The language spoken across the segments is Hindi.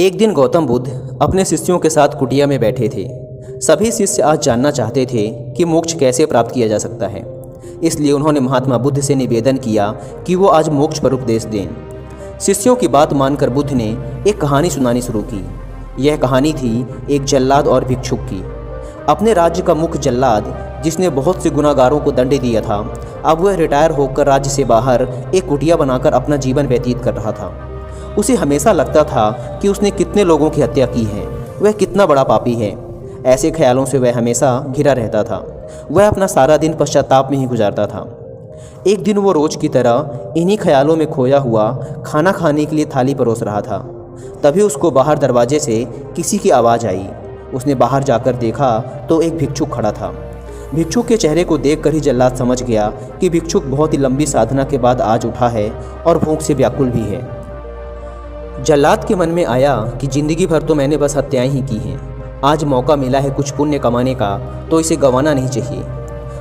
एक दिन गौतम बुद्ध अपने शिष्यों के साथ कुटिया में बैठे थे। सभी शिष्य आज जानना चाहते थे कि मोक्ष कैसे प्राप्त किया जा सकता है। इसलिए उन्होंने महात्मा बुद्ध से निवेदन किया कि वो आज मोक्ष पर उपदेश दें। शिष्यों की बात मानकर बुद्ध ने एक कहानी सुनानी शुरू की। यह कहानी थी एक जल्लाद और भिक्षुक की। अपने राज्य का मुख्य जल्लाद, जिसने बहुत से गुनाहगारों को दंड दिया था, अब वह रिटायर होकर राज्य से बाहर एक कुटिया बनाकर अपना जीवन व्यतीत कर रहा था। उसे हमेशा लगता था कि उसने कितने लोगों की हत्या की है, वह कितना बड़ा पापी है। ऐसे ख्यालों से वह हमेशा घिरा रहता था। वह अपना सारा दिन पश्चाताप में ही गुजारता था। एक दिन वो रोज की तरह इन्हीं ख्यालों में खोया हुआ खाना खाने के लिए थाली परोस रहा था। तभी उसको बाहर दरवाजे से किसी की आवाज़ आई। उसने बाहर जाकर देखा तो एक भिक्षुक खड़ा था। भिक्षुक के चेहरे को देखकर ही जल्लाद समझ गया कि भिक्षुक बहुत ही लंबी साधना के बाद आज उठा है और भूख से व्याकुल भी है। जल्लाद के मन में आया कि जिंदगी भर तो मैंने बस हत्याएं ही की हैं। आज मौका मिला है कुछ पुण्य कमाने का, तो इसे गंवाना नहीं चाहिए।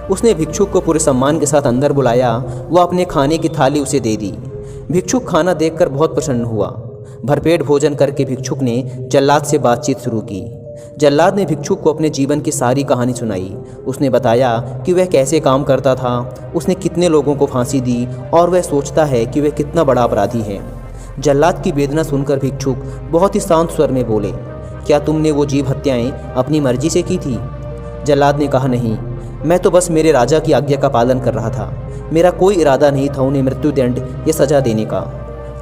उसने भिक्षुक को पूरे सम्मान के साथ अंदर बुलाया। वह अपने खाने की थाली उसे दे दी। भिक्षुक खाना देखकर बहुत प्रसन्न हुआ। भरपेट भोजन करके भिक्षुक ने जल्लाद से बातचीत शुरू की। जल्लाद ने भिक्षुक को अपने जीवन की सारी कहानी सुनाई। उसने बताया कि वह कैसे काम करता था, उसने कितने लोगों को फांसी दी और वह सोचता है कि वह कितना बड़ा अपराधी है। जल्लाद की वेदना सुनकर भिक्षुक बहुत ही शांत स्वर में बोले, क्या तुमने वो जीव हत्याएं अपनी मर्जी से की थी? जल्लाद ने कहा, नहीं, मैं तो बस मेरे राजा की आज्ञा का पालन कर रहा था। मेरा कोई इरादा नहीं था उन्हें मृत्युदंड या सजा देने का।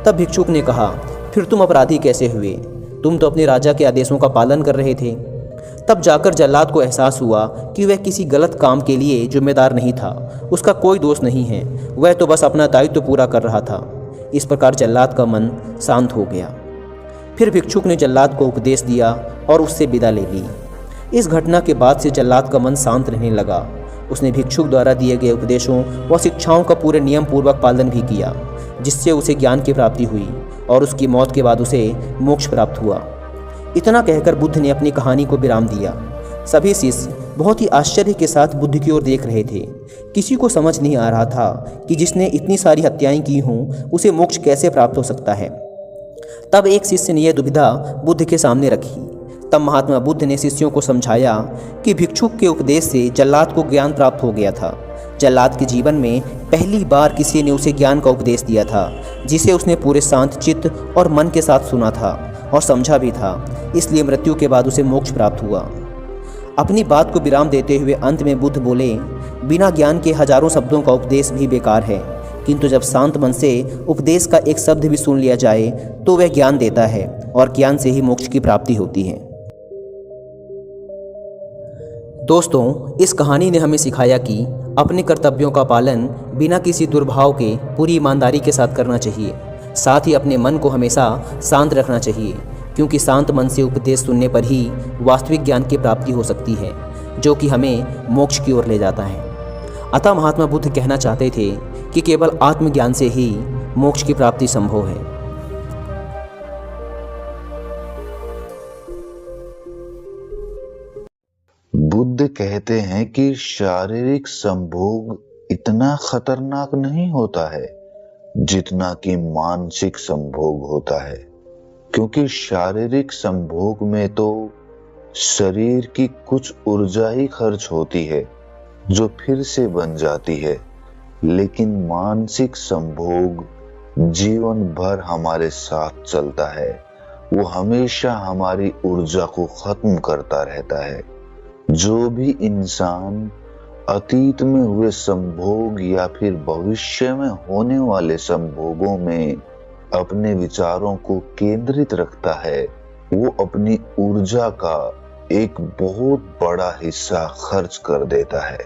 तब भिक्षुक ने कहा, फिर तुम अपराधी कैसे हुए? तुम तो अपने राजा के आदेशों का पालन कर रहे थे। तब जाकर जल्लाद को एहसास हुआ कि वह किसी गलत काम के लिए जिम्मेदार नहीं था। उसका कोई दोष नहीं है, वह तो बस अपना दायित्व पूरा कर रहा था। इस प्रकार जल्लाद का मन शांत हो गया। फिर भिक्षुक ने जल्लाद को उपदेश दिया और उससे विदा ले ली। इस घटना के बाद से जल्लाद का मन शांत रहने लगा। उसने भिक्षुक द्वारा दिए गए उपदेशों व शिक्षाओं का पूरे नियम पूर्वक पालन भी किया, जिससे उसे ज्ञान की प्राप्ति हुई और उसकी मौत के बाद उसे मोक्ष प्राप्त हुआ। इतना कहकर बुद्ध ने अपनी कहानी को विराम दिया। सभी शिष्य बहुत ही आश्चर्य के साथ बुद्ध की ओर देख रहे थे। किसी को समझ नहीं आ रहा था कि जिसने इतनी सारी हत्याएं की हों उसे मोक्ष कैसे प्राप्त हो सकता है। तब एक शिष्य ने यह दुविधा बुद्ध के सामने रखी। तब महात्मा बुद्ध ने शिष्यों को समझाया कि भिक्षुक के उपदेश से जल्लाद को ज्ञान प्राप्त हो गया था। जल्लाद के जीवन में पहली बार किसी ने उसे ज्ञान का उपदेश दिया था, जिसे उसने पूरे शांत चित्त और मन के साथ सुना था और समझा भी था। इसलिए मृत्यु के बाद उसे मोक्ष प्राप्त हुआ। अपनी बात को विराम देते हुए अंत में बुद्ध बोले, बिना ज्ञान के हजारों शब्दों का उपदेश भी बेकार है, किंतु जब शांत मन से उपदेश का एक शब्द भी सुन लिया जाए तो वह ज्ञान देता है और ज्ञान से ही मोक्ष की प्राप्ति होती है। दोस्तों, इस कहानी ने हमें सिखाया कि अपने कर्तव्यों का पालन बिना किसी दुर्भाव के पूरी ईमानदारी के साथ करना चाहिए। साथ ही अपने मन को हमेशा शांत रखना चाहिए, क्योंकि शांत मन से उपदेश सुनने पर ही वास्तविक ज्ञान की प्राप्ति हो सकती है, जो कि हमें मोक्ष की ओर ले जाता है। अतः महात्मा बुद्ध कहना चाहते थे कि केवल आत्मज्ञान से ही मोक्ष की प्राप्ति संभव है। बुद्ध कहते हैं कि शारीरिक संभोग इतना खतरनाक नहीं होता है जितना कि मानसिक संभोग होता है, क्योंकि शारीरिक संभोग में तो शरीर की कुछ ऊर्जा ही खर्च होती है जो फिर से बन जाती है, लेकिन मानसिक संभोग जीवन भर हमारे साथ चलता है। वो हमेशा हमारी ऊर्जा को खत्म करता रहता है। जो भी इंसान अतीत में हुए संभोग या फिर भविष्य में होने वाले संभोगों में अपने विचारों को केंद्रित रखता है, वो अपनी ऊर्जा का एक बहुत बड़ा हिस्सा खर्च कर देता है।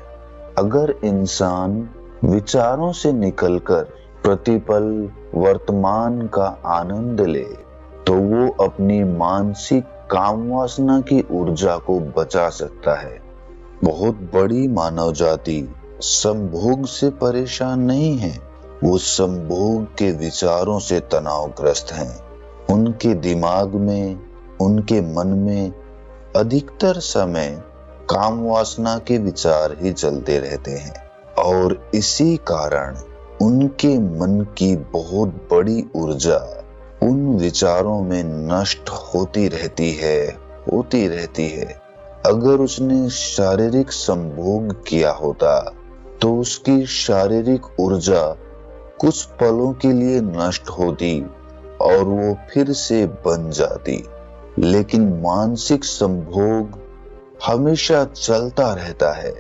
अगर इंसान विचारों से निकलकर प्रतिपल वर्तमान का आनंद ले तो वो अपनी मानसिक काम वासना की ऊर्जा को बचा सकता है। बहुत बड़ी मानव जाति संभोग से परेशान नहीं है, वो संभोग के विचारों से तनावग्रस्त हैं। उनके दिमाग में, उनके मन में अधिकतर समय काम वासना के विचार ही चलते रहते हैं और इसी कारण उनके मन की बहुत बड़ी ऊर्जा उन विचारों में नष्ट होती रहती है। अगर उसने शारीरिक संभोग किया होता तो उसकी शारीरिक ऊर्जा कुछ पलों के लिए नष्ट होती और वो फिर से बन जाती, लेकिन मानसिक संभोग हमेशा चलता रहता है,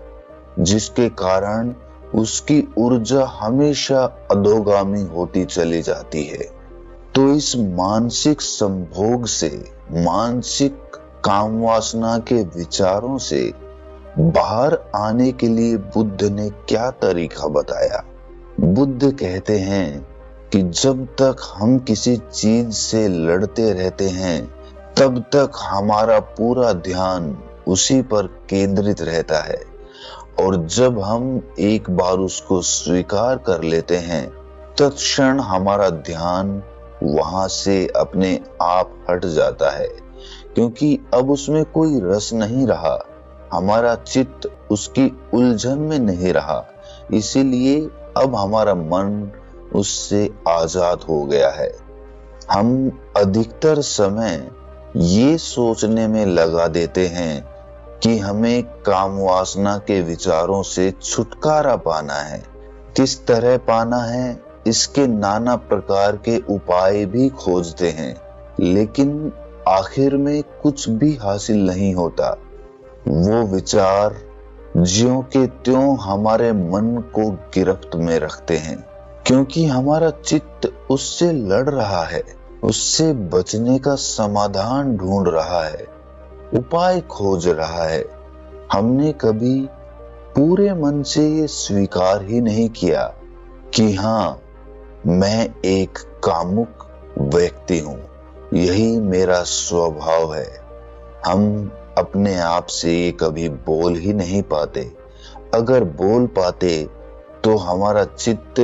जिसके कारण उसकी ऊर्जा हमेशा अधोगामी होती चली जाती है। तो इस मानसिक संभोग से, मानसिक कामवासना के विचारों से बाहर आने के लिए बुद्ध ने क्या तरीका बताया? बुद्ध कहते हैं कि जब तक हम किसी चीज से लड़ते रहते हैं, तब तक हमारा पूरा ध्यान उसी पर केंद्रित रहता है, और जब हम एक बार उसको स्वीकार कर लेते हैं, तत्क्षण हमारा ध्यान वहां से अपने आप हट जाता है, क्योंकि अब उसमें कोई रस नहीं रहा, हमारा चित्त उसकी उलझन में नहीं रहा। इसीलिए अब हमारा मन उससे आजाद हो गया है। हम अधिकतर समय ये सोचने में लगा देते हैं कि हमें काम वासना के विचारों से छुटकारा पाना है। किस तरह पाना है, इसके नाना प्रकार के उपाय भी खोजते हैं, लेकिन आखिर में कुछ भी हासिल नहीं होता। वो विचार ज्यों के त्यों हमारे मन को गिरफ्त में रखते हैं, क्योंकि हमारा चित्त उससे लड़ रहा है, उससे बचने का समाधान ढूंढ रहा है, उपाय खोज रहा है। हमने कभी पूरे मन से ये स्वीकार ही नहीं किया कि हाँ, मैं एक कामुक व्यक्ति हूँ, यही मेरा स्वभाव है। हम अपने आप से ये कभी बोल ही नहीं पाते। अगर बोल पाते तो हमारा चित्त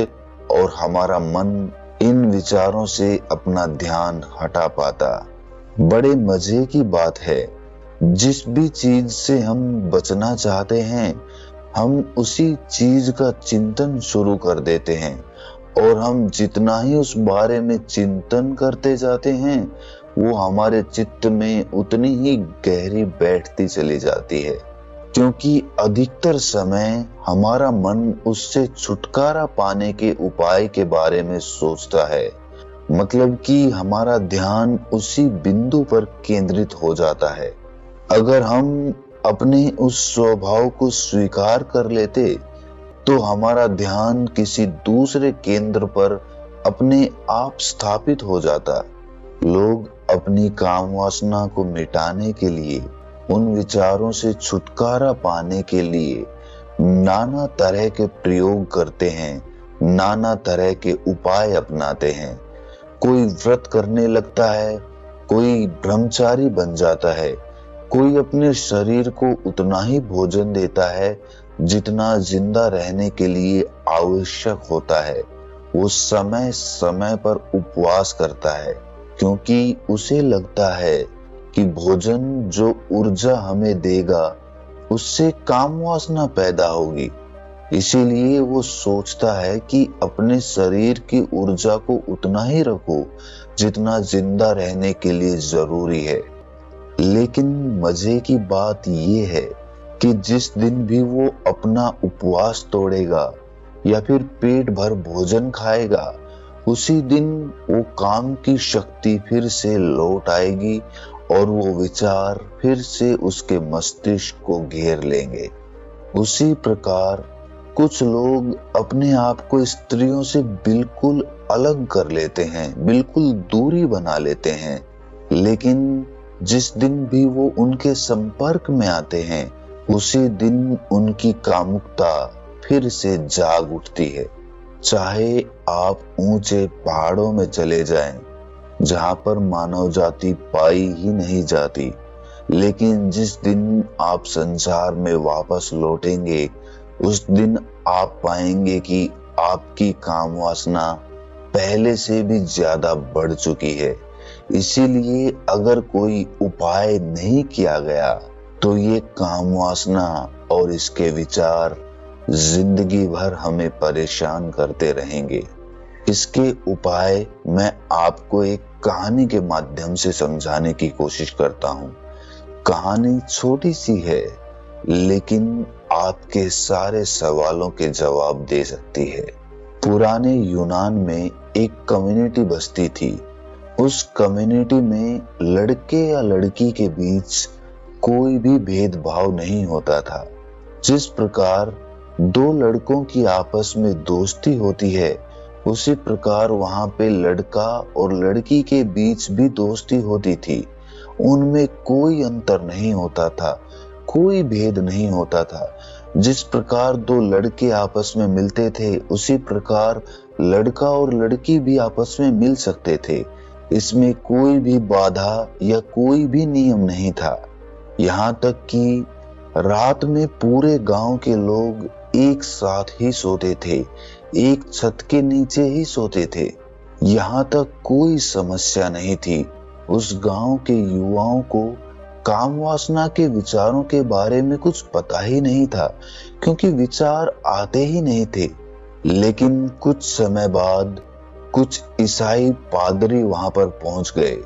और हमारा मन इन विचारों से अपना ध्यान हटा पाता। बड़े मजे की बात है, जिस भी चीज से हम बचना चाहते हैं, हम उसी चीज का चिंतन शुरू कर देते हैं, और हम जितना ही उस बारे में चिंतन करते जाते हैं, वो हमारे चित्त में उतनी ही गहरी बैठती चली जाती है, क्योंकि अधिकतर समय हमारा मन उससे छुटकारा पाने के उपाय के बारे में सोचता है। मतलब कि हमारा ध्यान उसी बिंदु पर केंद्रित हो जाता है। अगर हम अपने उस स्वभाव को स्वीकार कर लेते तो हमारा ध्यान किसी दूसरे केंद्र पर अपने आप स्थापित हो जाता। लोग अपनी काम वासना को मिटाने के लिए, उन विचारों से छुटकारा पाने के लिए नाना तरह के प्रयोग करते हैं, नाना तरह के उपाय अपनाते हैं। कोई व्रत करने लगता है, कोई ब्रह्मचारी बन जाता है, कोई अपने शरीर को उतना ही भोजन देता है जितना जिंदा रहने के लिए आवश्यक होता है। वो समय समय पर उपवास करता है, क्योंकि उसे लगता है कि भोजन जो ऊर्जा हमें देगा, उससे काम वासना पैदा होगी। इसीलिए वो सोचता है कि अपने शरीर की ऊर्जा को उतना ही रखो जितना जिंदा रहने के लिए जरूरी है। लेकिन मजे की बात ये है कि जिस दिन भी वो अपना उपवास तोड़ेगा या फिर पेट भर भोजन खाएगा, उसी दिन वो काम की शक्ति फिर से लौट आएगी और वो विचार फिर से उसके मस्तिष्क को घेर लेंगे। उसी प्रकार कुछ लोग अपने आप को स्त्रियों से बिल्कुल अलग कर लेते हैं, बिल्कुल दूरी बना लेते हैं, लेकिन जिस दिन भी वो उनके संपर्क में आते हैं, उसी दिन उनकी कामुकता फिर से जाग उठती है। चाहे आप ऊंचे पहाड़ों में चले जाएं, जहां पर मानव जाति पाई ही नहीं जाती, लेकिन जिस दिन आप संसार में वापस लौटेंगे, उस दिन आप पाएंगे कि आपकी काम वासना पहले से भी ज्यादा बढ़ चुकी है। इसीलिए अगर कोई उपाय नहीं किया गया तो ये काम वासना और इसके विचार जिंदगी भर हमें परेशान करते रहेंगे। इसके उपाय मैं आपको एक कहानी के माध्यम से समझाने की कोशिश करता हूँ। कहानी छोटी सी है, लेकिन आपके सारे सवालों के जवाब दे सकती है। पुराने यूनान में एक कम्युनिटी बस्ती थी। उस कम्युनिटी में लड़के या लड़की के बीच कोई भी भेदभाव नहीं होता था। जिस प्रकार दो लड़कों की आपस में दोस्ती होती है, उसी प्रकार वहां पे लड़का और लड़की के बीच भी दोस्ती होती थी। उनमें कोई अंतर नहीं होता था, कोई भेद नहीं होता था। जिस प्रकार दो लड़के आपस में मिलते थे, उसी प्रकार लड़का और लड़की भी आपस में मिल सकते थे। इसमें कोई भी बाधा या कोई भी नियम नहीं था। यहाँ तक कि रात में पूरे गांव के लोग एक साथ ही सोते थे, एक छत के नीचे ही सोते थे। यहाँ तक कोई समस्या नहीं थी। उस गांव के युवाओं को काम वासना के विचारों के बारे में कुछ पता ही नहीं था, क्योंकि विचार आते ही नहीं थे। लेकिन कुछ समय बाद कुछ ईसाई पादरी वहां पर पहुंच गए,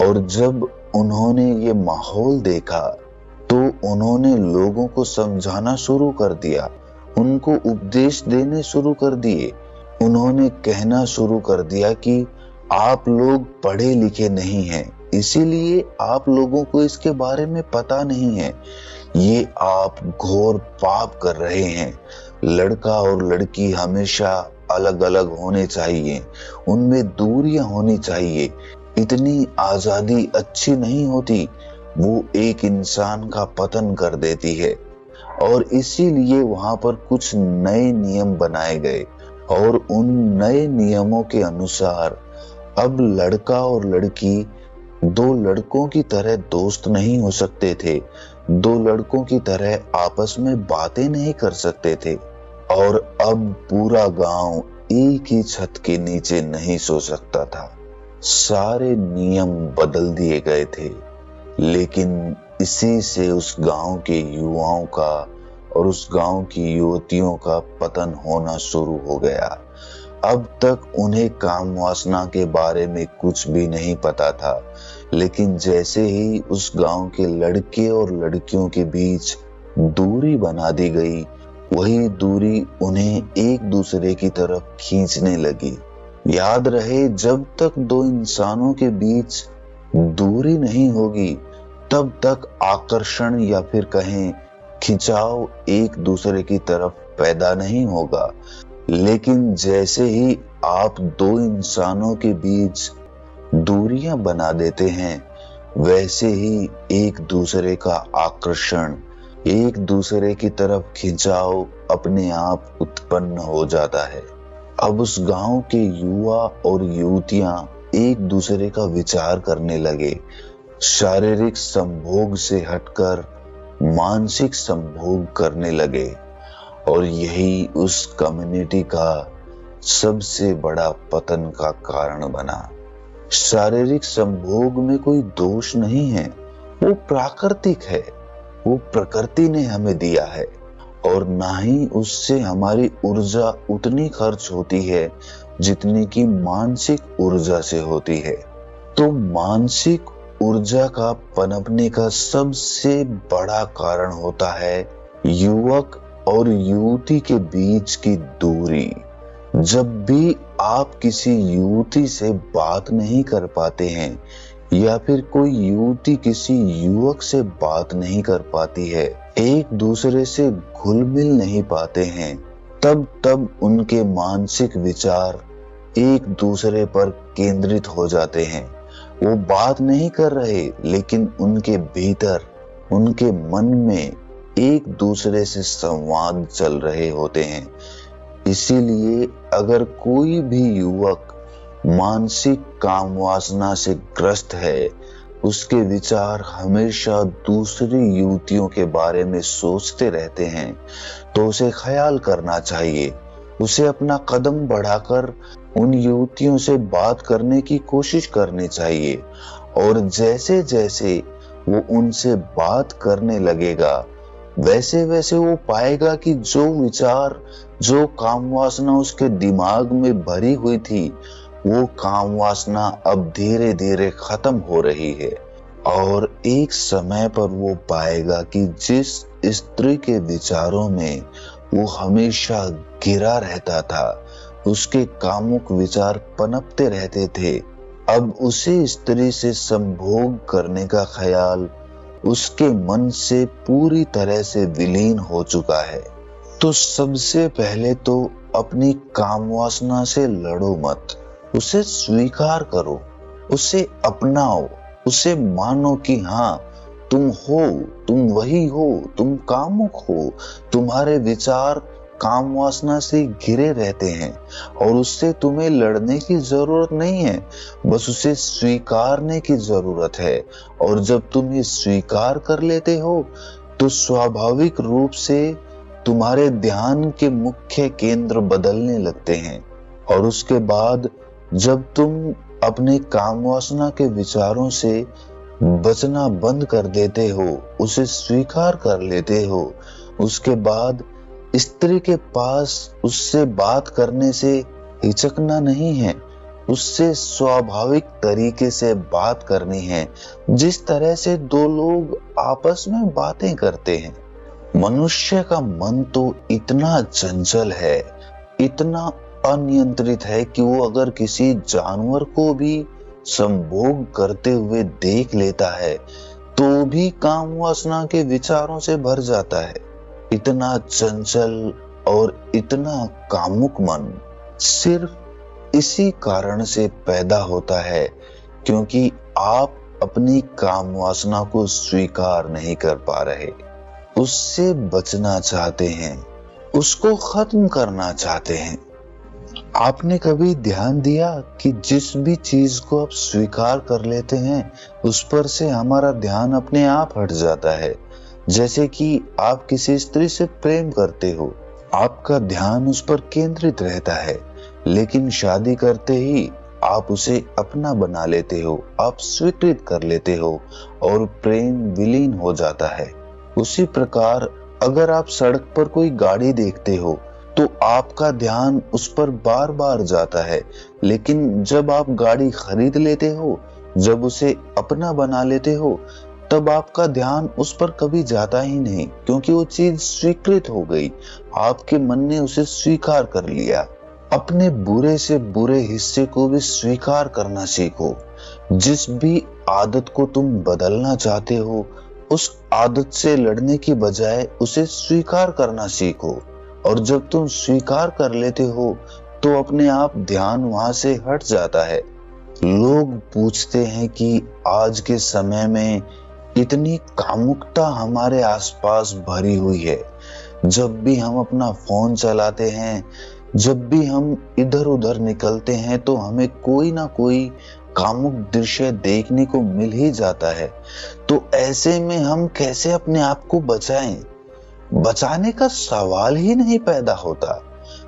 और जब उन्होंने ये माहौल देखा तो उन्होंने लोगों को समझाना शुरू कर दिया, उनको उपदेश देने शुरू कर दिए। उन्होंने कहना शुरू कर दिया कि आप लोग पढ़े लिखे नहीं हैं, इसीलिए आप लोगों को इसके बारे में पता नहीं है। ये आप घोर पाप कर रहे हैं। लड़का और लड़की हमेशा अलग अलग होने चाहिए, उनमें दूरियां होनी चाहिए। इतनी आजादी अच्छी नहीं होती, वो एक इंसान का पतन कर देती है। और इसीलिए वहां पर कुछ नए नियम बनाए गए, और उन नए नियमों के अनुसार अब लड़का और लड़की दो लड़कों की तरह दोस्त नहीं हो सकते थे, दो लड़कों की तरह आपस में बातें नहीं कर सकते थे। और अब पूरा गांव एक ही छत के नीचे नहीं सो सकता था। सारे नियम बदल दिए गए थे। लेकिन इसी से उस गांव के युवाओं का और उस गांव की युवतियों का पतन होना शुरू हो गया। अब तक उन्हें काम वासना के बारे में कुछ भी नहीं पता था, लेकिन जैसे ही उस गांव के लड़के और लड़कियों के बीच दूरी बना दी गई, वही दूरी उन्हें एक दूसरे की तरफ खींचने लगी। याद रहे, जब तक दो इंसानों के बीच दूरी नहीं होगी, तब तक आकर्षण या फिर कहें खिंचाव एक दूसरे की तरफ पैदा नहीं होगा। लेकिन जैसे ही आप दो इंसानों के बीच दूरियां बना देते हैं, वैसे ही एक दूसरे का आकर्षण, एक दूसरे की तरफ खिंचाव अपने आप उत्पन्न हो जाता है। अब उस गांव के युवा और युवतियां एक दूसरे का विचार करने लगे। शारीरिक संभोग से हटकर मानसिक संभोग करने लगे, और यही उस कम्युनिटी का सबसे बड़ा पतन का कारण बना। शारीरिक संभोग में कोई दोष नहीं है, वो प्राकृतिक है, वो प्रकृति ने हमें दिया है, और ना ही उससे हमारी ऊर्जा उतनी खर्च होती है जितनी कि मानसिक ऊर्जा से होती है। तो मानसिक ऊर्जा का पनपने का सबसे बड़ा कारण होता है युवक और युवती के बीच की दूरी। जब भी आप किसी युवती से बात नहीं कर पाते हैं, या फिर कोई युवती किसी युवक से बात नहीं कर पाती है, एक दूसरे से घुल मिल नहीं पाते हैं, तब उनके मानसिक विचार एक दूसरे पर केंद्रित हो जाते हैं। वो बात नहीं कर रहे, लेकिन उनके भीतर, उनके मन में एक दूसरे से संवाद चल रहे होते हैं। इसीलिए अगर कोई भी युवक मानसिक काम वासना से ग्रस्त है, उसके विचार हमेशा दूसरी युवतियों के बारे में सोचते रहते हैं, तो उसे ख्याल करना चाहिए। उसे अपना कदम बढ़ाकर उन युवतियों से बात करने की कोशिश करनी चाहिए, और जैसे जैसे वो उनसे बात करने लगेगा, वैसे वैसे वो पाएगा कि जो विचार, जो काम वासना उसके दिमाग में भरी हुई थी, वो काम वासना अब धीरे धीरे खत्म हो रही है। और एक समय पर वो पाएगा कि जिस स्त्री के विचारों में वो हमेशा घिरा रहता था, उसके कामुक विचार पनपते रहते थे, अब उसी स्त्री से संभोग करने का ख्याल उसके मन से पूरी तरह से विलीन हो चुका है। तो सबसे पहले तो अपनी काम वासना से लड़ो मत, उसे स्वीकार करो, उसे अपनाओ, उसे मानो कि हाँ तुम हो, तुम वही हो, तुम कामुक हो, तुम्हारे विचार काम वासना से घिरे रहते हैं और उससे तुम्हें लड़ने की जरूरत नहीं है, बस उसे स्वीकारने की जरूरत है। और जब तुम ये स्वीकार कर लेते हो तो स्वाभाविक रूप से तुम्हारे ध्यान के मुख्य केंद्र बदलने लगते हैं। और उसके बाद जब तुम अपने काम वासना के विचारों से बचना बंद कर देते हो, उसे स्वीकार कर लेते हो, उसके बाद स्त्री के पास उससे बात करने से हिचकना नहीं है, उससे स्वाभाविक तरीके से बात करनी है, जिस तरह से दो लोग आपस में बातें करते हैं। मनुष्य का मन तो इतना चंचल है, इतना अनियंत्रित है कि वो अगर किसी जानवर को भी संभोग करते हुए देख लेता है तो भी काम वासना के विचारों से भर जाता है। इतना चंचल और इतना कामुक मन सिर्फ इसी कारण से पैदा होता है क्योंकि आप अपनी काम वासना को स्वीकार नहीं कर पा रहे, उससे बचना चाहते हैं, उसको खत्म करना चाहते हैं। आपने कभी ध्यान दिया कि जिस भी चीज को आप स्वीकार कर लेते हैं उस पर से हमारा ध्यान अपने आप हट जाता है। जैसे कि आप किसी स्त्री से प्रेम करते हो, आपका ध्यान उस पर केंद्रित रहता है, लेकिन शादी करते ही आप उसे अपना बना लेते हो, आप स्वीकृत कर लेते हो और प्रेम विलीन हो जाता है। उसी प्रकार अगर आप सड़क पर कोई गाड़ी देखते हो तो आपका ध्यान उस पर बार बार जाता है, लेकिन जब आप गाड़ी खरीद लेते हो, जब उसे अपना बना लेते हो, तब आपका ध्यान उस पर कभी जाता ही नहीं, क्योंकि वो चीज स्वीकृत हो गई, आपके मन ने उसे स्वीकार कर लिया। अपने बुरे से बुरे हिस्से को भी स्वीकार करना सीखो। जिस भी आदत को तुम बदलना चाहते हो, उस आदत से लड़ने की बजाय उसे स्वीकार करना सीखो। और जब तुम स्वीकार कर लेते हो तो अपने आप ध्यान वहां से हट जाता है। लोग पूछते हैं कि आज के समय में इतनी कामुकता हमारे आसपास भरी हुई है, जब भी हम अपना फोन चलाते हैं, जब भी हम इधर उधर निकलते हैं तो हमें कोई ना कोई कामुक दृश्य देखने को मिल ही जाता है। तो ऐसे में हम कैसे अपने आप को बचाएं? बचाने का सवाल ही नहीं पैदा होता।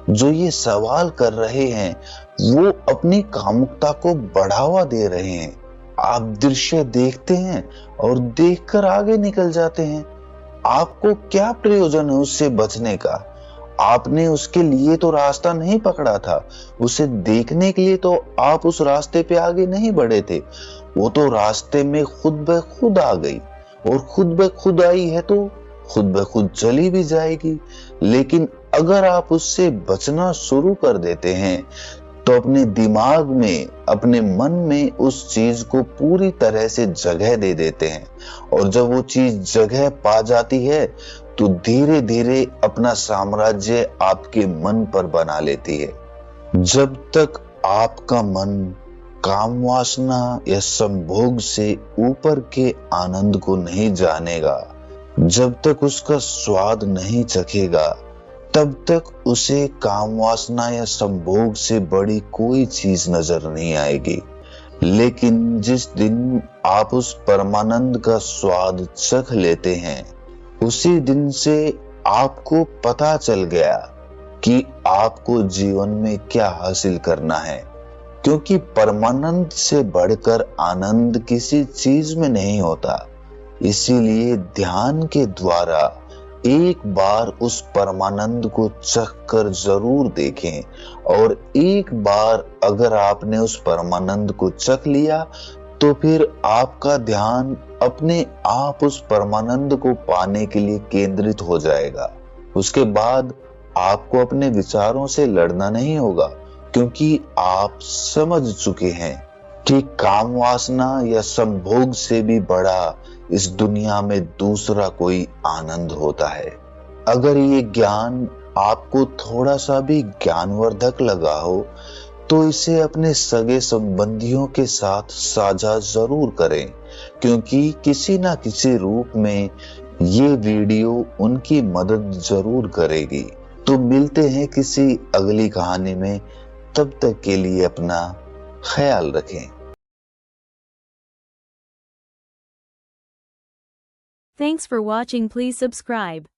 जो ये सवाल कर रहे हैं वो अपनी कामुकता को बढ़ावा दे रहे हैं। आप दृश्य देखते हैं और देखकर आगे निकल जाते हैं। आपको क्या प्रयोजन है उससे बचने का? आपने उसके लिए तो रास्ता नहीं पकड़ा था, उसे देखने के लिए तो आप उस रास्ते पे आगे नहीं बढ़े थे। वो तो रास्ते में खुद ब खुद आ गई, और खुद ब खुद आई है तो खुद ब खुद चली भी जाएगी। लेकिन अगर आप उससे बचना शुरू कर देते हैं तो अपने दिमाग में, अपने मन में उस चीज को पूरी तरह से जगह दे देते हैं, और जब वो चीज जगह पा जाती है तो धीरे धीरे अपना साम्राज्य आपके मन पर बना लेती है। जब तक आपका मन काम वासना या संभोग से ऊपर के आनंद को नहीं जानेगा, जब तक उसका स्वाद नहीं चखेगा, तब तक उसे काम वासना या संभोग से बड़ी कोई चीज नजर नहीं आएगी। लेकिन जिस दिन आप उस परमानंद का स्वाद चख लेते हैं, उसी दिन से आपको पता चल गया कि आपको जीवन में क्या हासिल करना है, क्योंकि परमानंद से बढ़कर आनंद किसी चीज में नहीं होता। इसीलिए ध्यान के द्वारा एक बार उस परमानंद को चख कर जरूर देखें, और एक बार अगर आपने उस परमानंद को चख लिया तो फिर आपका ध्यान अपने आप उस परमानंद को पाने के लिए केंद्रित हो जाएगा। उसके बाद आपको अपने विचारों से लड़ना नहीं होगा, क्योंकि आप समझ चुके हैं कि काम वासना या संभोग से भी बड़ा इस दुनिया में दूसरा कोई आनंद होता है। अगर ये ज्ञान आपको थोड़ा सा भी ज्ञानवर्धक लगा हो तो इसे अपने सगे संबंधियों के साथ साझा जरूर करें, क्योंकि किसी ना किसी रूप में ये वीडियो उनकी मदद जरूर करेगी। तो मिलते हैं किसी अगली कहानी में, तब तक के लिए अपना ख्याल रखें। Thanks for watching. Please subscribe.